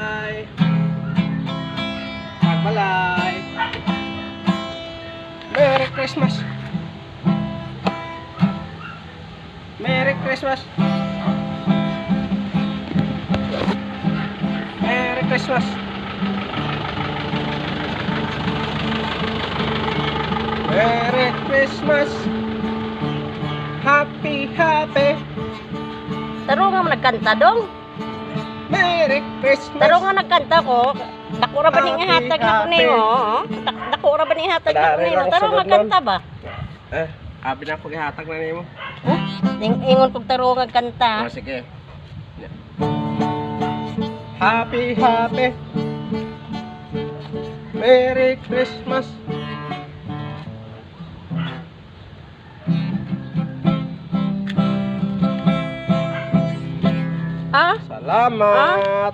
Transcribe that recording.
Pagbalay. Pagbalay. Merry Christmas. Merry Christmas. Merry Christmas. Merry Christmas. Happy, happy. Taro nga nagkanta dong. Merry Christmas. Taro nga nagkanta ko. Dako ra ba ning hatag na ko nimo? Dako ra ba ning hatag na ko nimo? Taro nga kanta ba? Abi na ko gihatag na nimo. Ingon kog taro nga kanta. Oh, sige. Happy, happy. Merry Christmas. Ha? Salamat.